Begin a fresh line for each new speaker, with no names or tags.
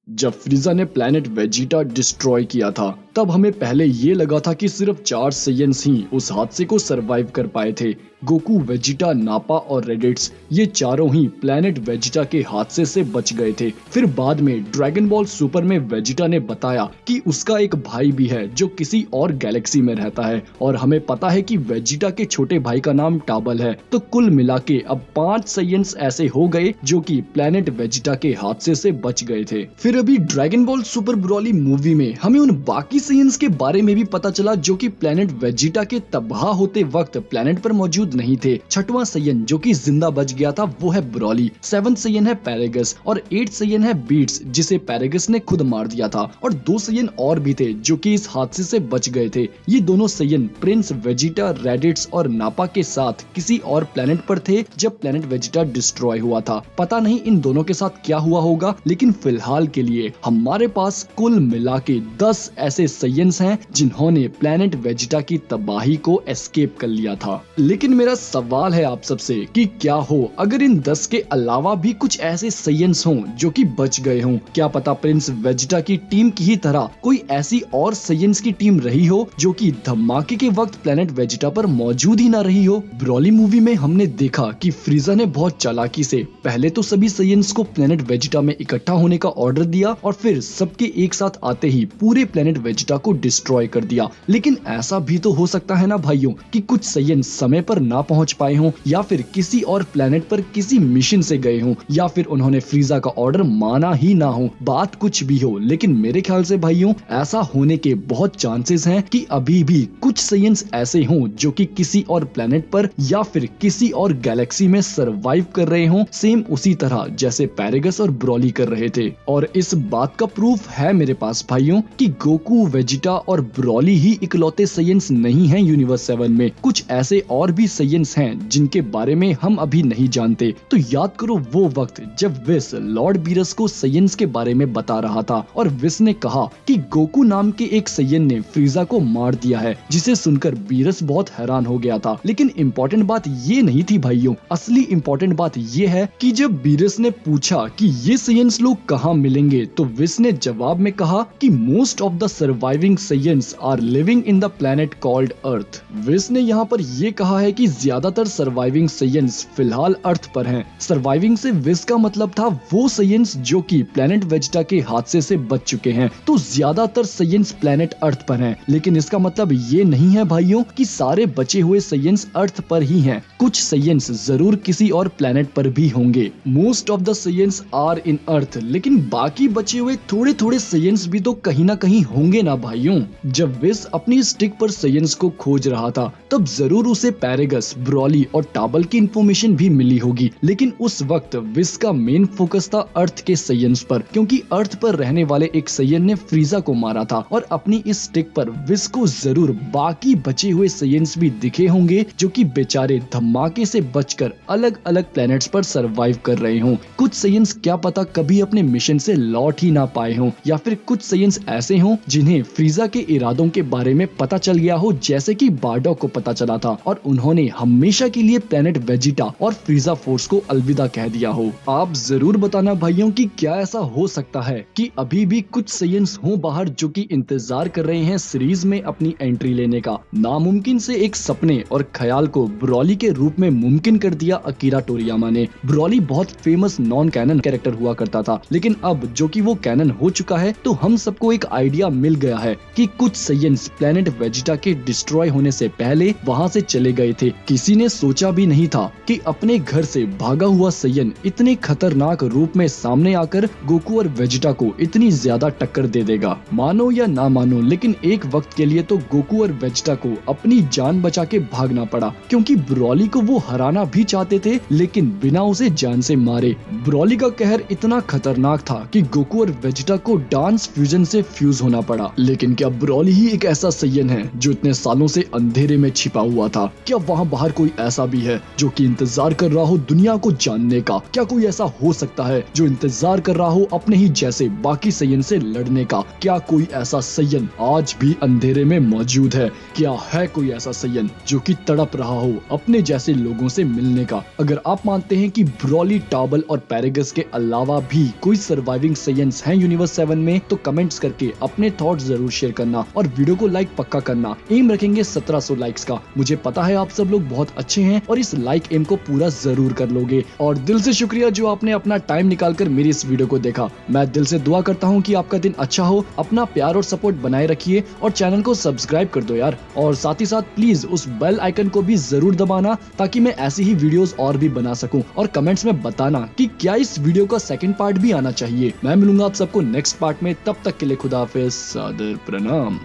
जब फ्रीजा ने planet Vegeta destroy किया था तब हमें पहले ये लगा था कि सिर्फ 4 सैयन्स ही उस हादसे को सरवाइव कर पाए थे। गोकू, वेजिटा, नापा और रेडिट्स ये चारों ही प्लैनेट वेजिटा के हादसे से बच गए थे। फिर बाद में ड्रैगन बॉल सुपर में वेजिटा ने बताया कि उसका एक भाई भी है जो किसी और गैलेक्सी में रहता है और हमें पता है कि वेजिटा के छोटे भाई का नाम टाबल है। तो कुल मिला के अब 5 सैयन्स ऐसे हो गए जो कि प्लैनेट वेजिटा के हादसे से बच गए थे। फिर अभी dragon ball super Broly movie में हमें उन बाकी सैयन्स के बारे में भी पता चला जो कि प्लैनेट वेजिटा के तबाह होते वक्त प्लैनेट पर मौजूद नहीं थे। 6वां सैयन जो कि जिंदा बच गया था वो है ब्रॉली, 7th सैयन है पैरेगस और 8th सैयन है बीट्स जिसे पैरेगस ने खुद मार दिया था। और 2 सैयन और भी थे जो कि इस हादसे से बच गए थे। ये दोनों सैयन प्रिंस वेजिटा, रेडिट्स और नापा के साथ किसी और प्लैनेट पर थे जब प्लैनेट वेजिटा डिस्ट्रॉय हुआ था। पता नहीं इन दोनों के साथ क्या हुआ होगा, लेकिन फिलहाल के लिए हमारे पास कुल मिला के 10 ऐसे सैयन्स हैं जिन्होंने प्लैनेट वेजिटा की तबाही को एस्केप कर लिया था। लेकिन मेरा सवाल है आप सबसे कि क्या हो अगर इन 10 के अलावा भी कुछ ऐसे सैयन्स हों जो कि बच गए हों? क्या पता प्रिंस वेजिटा की टीम की ही तरह कोई ऐसी और सैयन्स की टीम रही हो जो कि धमाके के वक्त प्लैनेट वेजिटा पर मौजूद ही ना रही हो। ब्रॉली मूवी में हमने देखा कि फ्रीजा ने बहुत चालाकी से पहले तो सभी सैयन्स को प्लैनेट वेजिटा में इकट्ठा होने का ऑर्डर दिया और फिर सबके एक साथ आते ही पूरे प्लैनेट वेजिटा को डिस्ट्रॉय कर दिया। लेकिन ऐसा भी तो हो सकता है ना भाइयों कि कुछ सैयन्स समय पर ना पहुंच पाए हों या फिर किसी और प्लैनेट पर किसी मिशन से गए हों या फिर उन्होंने फ्रीजा का ऑर्डर माना ही ना हो। बात कुछ भी हो, लेकिन मेरे ख्याल से भाइयों ऐसा होने के बहुत चांसेस हैं कि अभी भी कुछ सैयन्स ऐसे हों जो कि किसी और प्लैनेट पर या फिर किसी और गैलेक्सी में सरवाइव कर रहे हों, सेम उसी तरह जैसे पैरेगस और ब्रॉली कर रहे थे। और इस बात का प्रूफ है मेरे पास भाइयों कि गोकू, वेजिटा और ब्रॉली ही इकलौते सैयन्स नहीं हैं यूनिवर्स 7 में। कुछ ऐसे और भी सैयन्स हैं जिनके बारे में हम अभी नहीं जानते। तो याद करो वो वक्त जब विस लॉर्ड बीरस को सैयन्स के बारे में बता रहा था और विस ने कहा कि गोकू नाम के एक सैयन ने फ्रीजा को मार दिया है, जिसे सुनकर बीरस बहुत हैरान हो गया था। लेकिन इम्पोर्टेंट बात ये नहीं थी भाइयों, असली इम्पोर्टेंट बात ये है कि जब बीरस ने पूछा कि ये सैयन्स लोग कहाँ मिलेंगे तो विस ने जवाब में कहा कि most of the surviving Saiyans are living in the planet called Earth. Whis ने यहाँ पर ये कहा है कि ज्यादातर सर्वाइविंग सैयन्स फिलहाल अर्थ पर हैं। सर्वाइविंग से विस का मतलब था वो सैयन्स जो कि प्लैनेट वेजिटा के हादसे से बच चुके हैं। तो ज्यादातर सैयन्स प्लैनेट अर्थ पर हैं, लेकिन इसका मतलब ये नहीं है भाइयों कि सारे बचे हुए सैयन्स अर्थ पर ही हैं। कुछ सैयन्स जरूर किसी और प्लैनेट पर भी होंगे। Most of the Saiyans are in Earth, लेकिन बाकी बचे हुए थोड़े थोड़े सैयन्स भी तो कहीं ना कहीं होंगे ना भाइयों। जब विस अपनी स्टिक पर सैयन्स को खोज रहा था तब जरूर उसे पैरेगस, ब्रॉली और टाबल की इंफॉर्मेशन भी मिली होगी, लेकिन उस वक्त विस का मेन फोकस था अर्थ के सैयन्स पर, क्योंकि अर्थ पर रहने वाले एक सैयन ने फ्रीजा को मारा था और अपनी इस स्टिक पर विस को जरूर बाकी बचे हुए सैयन्स भी दिखे होंगे जो कि बेचारे धमाके से बचकर अलग अलग प्लैनेट्स पर सरवाइव कर रहे हों। कुछ सैयन्स क्या पता कभी अपने मिशन से लौट ही ना पाए हों, या फिर कुछ सैयन्स ऐसे हों जिन्हें फ्रीजा के इरादों के बारे में पता चल गया हो, जैसे कि बारडॉक को पता चला था और उन्होंने हमेशा के लिए प्लैनेट वेजिटा और फ्रीजा फोर्स को अलविदा कह दिया हो। आप जरूर बताना भाइयों कि क्या ऐसा हो सकता है कि अभी भी कुछ सैयन्स हों बाहर जो कि इंतजार कर रहे हैं सीरीज में अपनी एंट्री लेने का। नामुमकिन से एक सपने और ख्याल को ब्रॉली के रूप में मुमकिन कर दिया अकीरा टोरियामा ने। ब्रॉली बहुत फेमस नॉन कैनन कैरेक्टर हुआ करता था, लेकिन अब जो कि वो कैनन हो चुका है तो हम सबको एक आइडिया मिल गया है कि कुछ सैयन्स प्लैनेट वेजिटा के डिस्ट्रॉय होने से पहले वहां से चले गए थे। किसी ने सोचा भी नहीं था कि अपने घर से भागा हुआ सैयन इतने खतरनाक रूप में सामने आकर गोकू और वेजिटा को इतनी ज्यादा टक्कर दे देगा। मानो या ना मानो, लेकिन एक वक्त के लिए तो गोकू और वेजिटा को अपनी जान बचा के भागना पड़ा, क्योंकि ब्रॉली को वो हराना भी चाहते थे लेकिन बिना उसे जान से मारे। ब्रॉली का कहर इतना खतरनाक था कि गोकू और वेजिटा को डांस फ्यूजन से फ्यूज होना पड़ा। लेकिन क्या ब्रॉली ही एक ऐसा सैयन है जो इतने सालों से अंधेरे में छिपा हुआ था? क्या वहाँ बाहर कोई ऐसा भी है जो कि इंतजार कर रहा हो दुनिया को जानने का? क्या कोई ऐसा हो सकता है जो इंतजार कर रहा हो अपने ही जैसे बाकी सैयन से लड़ने का? क्या कोई ऐसा सैयन आज भी अंधेरे में मौजूद है? क्या है कोई ऐसा सैयन जो कि तड़प रहा हो अपने जैसे लोगों से मिलने का? अगर आप मानते हैं कि ब्रॉली, टाबल और पैरेगस के अलावा भी कोई सर्वाइविंग सैयन्स हैं यूनिवर्स 7 में, तो कमेंट्स करके अपने थॉट्स जरूर शेयर करना और वीडियो को लाइक पक्का करना। एम रखेंगे 1700 लाइक्स का। मुझे पता है आप सब लोग बहुत अच्छे हैं और इस लाइक एम को पूरा जरूर कर लोगे। और दिल से शुक्रिया जो आपने अपना टाइम निकालकर मेरी इस वीडियो को देखा। मैं दिल से दुआ करता हूँ कि आपका दिन अच्छा हो। अपना प्यार और सपोर्ट बनाए रखिए और चैनल को सब्सक्राइब कर दो यार। और साथ ही साथ प्लीज उस बेल आइकन को भी जरूर दबाना ताकि मैं ऐसी ही वीडियोस और भी बना सकूं। और कमेंट्स में बताना कि क्या इस वीडियो का सेकंड पार्ट भी आना चाहिए। मैं मिलूंगा आप सबको नेक्स्ट पार्ट में। तब तक के लिए खुदा हाफिज़, सादर प्रणाम।